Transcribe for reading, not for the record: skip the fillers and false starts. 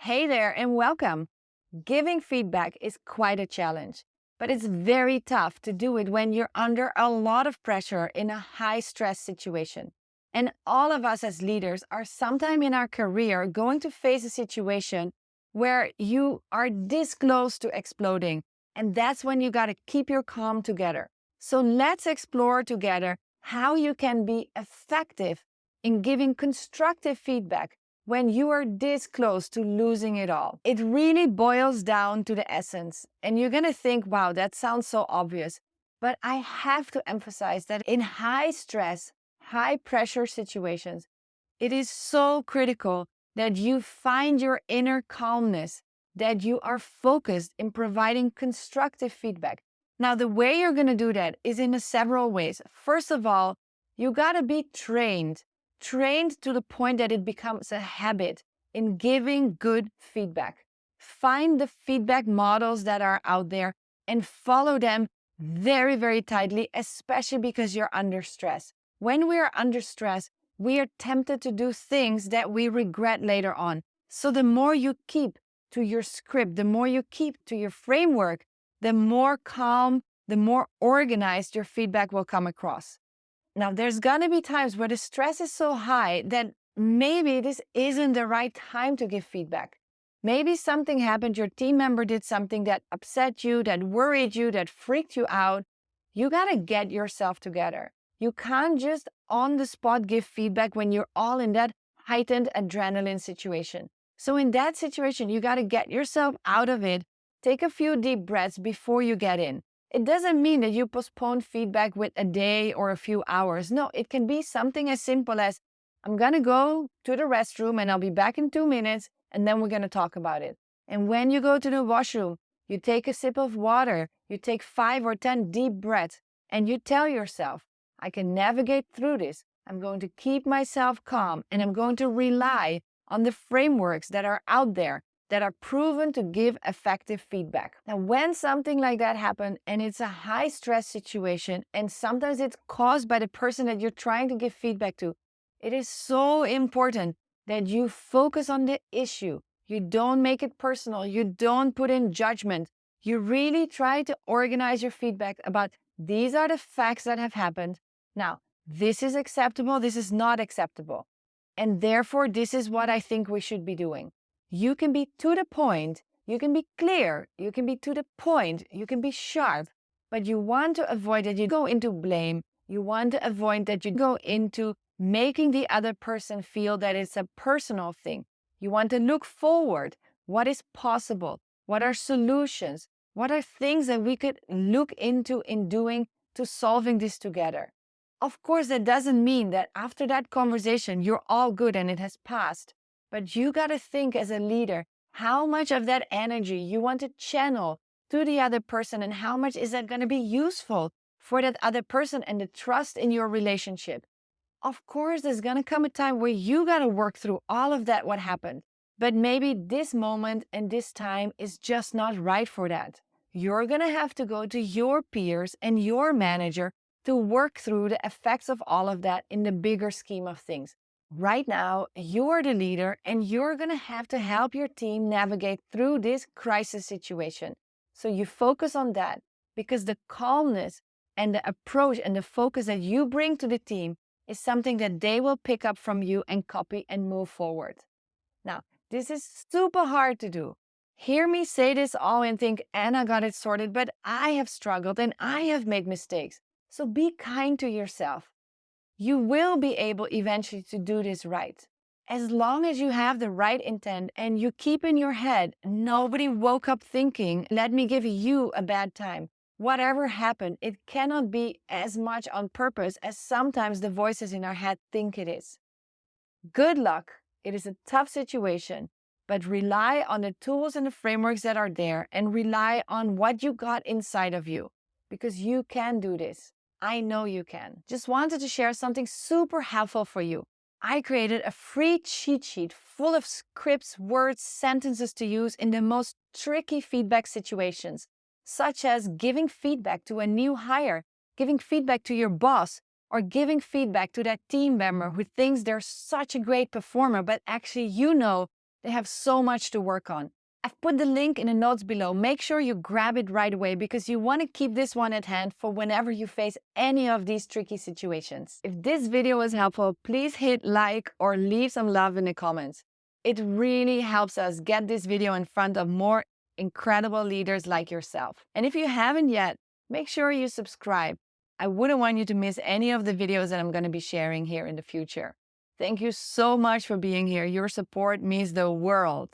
Hey there and welcome. Giving feedback is quite a challenge, but it's very tough to do it when you're under a lot of pressure in a high stress situation. And all of us as leaders are sometime in our career going to face a situation where you are this close to exploding. And that's when you got to keep your calm together. So let's explore together how you can be effective in giving constructive feedback when you are this close to losing it all. It really boils down to the essence. And you're going to think, wow, that sounds so obvious. But I have to emphasize that in high stress, high pressure situations, it is so critical that you find your inner calmness, that you are focused in providing constructive feedback. Now, the way you're going to do that is in several ways. First of all, you got to be trained to the point that it becomes a habit in giving good feedback. Find the feedback models that are out there and follow them very, very tightly, especially because you're under stress. When we are under stress, we are tempted to do things that we regret later on. So the more you keep to your script, the more you keep to your framework, the more calm, the more organized your feedback will come across. Now, there's going to be times where the stress is so high that maybe this isn't the right time to give feedback. Maybe something happened, your team member did something that upset you, that worried you, that freaked you out. You got to get yourself together. You can't just on the spot give feedback when you're all in that heightened adrenaline situation. So in that situation, you got to get yourself out of it. Take a few deep breaths before you get in. It doesn't mean that you postpone feedback with a day or a few hours. No, it can be something as simple as, I'm going to go to the restroom and I'll be back in 2 minutes and then we're going to talk about it. And when you go to the washroom, you take a sip of water, you take 5 or 10 deep breaths and you tell yourself, I can navigate through this. I'm going to keep myself calm and I'm going to rely on the frameworks that are out there that are proven to give effective feedback. Now, when something like that happens and it's a high stress situation, and sometimes it's caused by the person that you're trying to give feedback to, it is so important that you focus on the issue. You don't make it personal. You don't put in judgment. You really try to organize your feedback about these are the facts that have happened. Now, this is acceptable. This is not acceptable. And therefore, this is what I think we should be doing. You can be to the point, you can be clear, you can be to the point, you can be sharp, but you want to avoid that you go into blame. You want to avoid that you go into making the other person feel that it's a personal thing. You want to look forward. What is possible? What are solutions? What are things that we could look into in doing to solving this together? Of course, that doesn't mean that after that conversation, you're all good and it has passed. But you got to think as a leader, how much of that energy you want to channel to the other person and how much is that going to be useful for that other person and the trust in your relationship. Of course, there's going to come a time where you got to work through all of that, what happened. But maybe this moment and this time is just not right for that. You're going to have to go to your peers and your manager to work through the effects of all of that in the bigger scheme of things. Right now, you're the leader and you're going to have to help your team navigate through this crisis situation. So you focus on that because the calmness and the approach and the focus that you bring to the team is something that they will pick up from you and copy and move forward. Now, this is super hard to do. Hear me say this all and think, Anna got it sorted, but I have struggled and I have made mistakes. So be kind to yourself. You will be able eventually to do this right. As long as you have the right intent and you keep in your head, nobody woke up thinking, let me give you a bad time. Whatever happened, it cannot be as much on purpose as sometimes the voices in our head think it is. Good luck. It is a tough situation, but rely on the tools and the frameworks that are there and rely on what you got inside of you because you can do this. I know you can. Just wanted to share something super helpful for you. I created a free cheat sheet full of scripts, words, sentences to use in the most tricky feedback situations, such as giving feedback to a new hire, giving feedback to your boss, or giving feedback to that team member who thinks they're such a great performer, but actually you know They have so much to work on. I've put the link in the notes below. Make sure you grab it right away because you want to keep this one at hand for whenever you face any of these tricky situations. If this video was helpful, please hit like or leave some love in the comments. It really helps us get this video in front of more incredible leaders like yourself. And if you haven't yet, make sure you subscribe. I wouldn't want you to miss any of the videos that I'm going to be sharing here in the future. Thank you so much for being here. Your support means the world.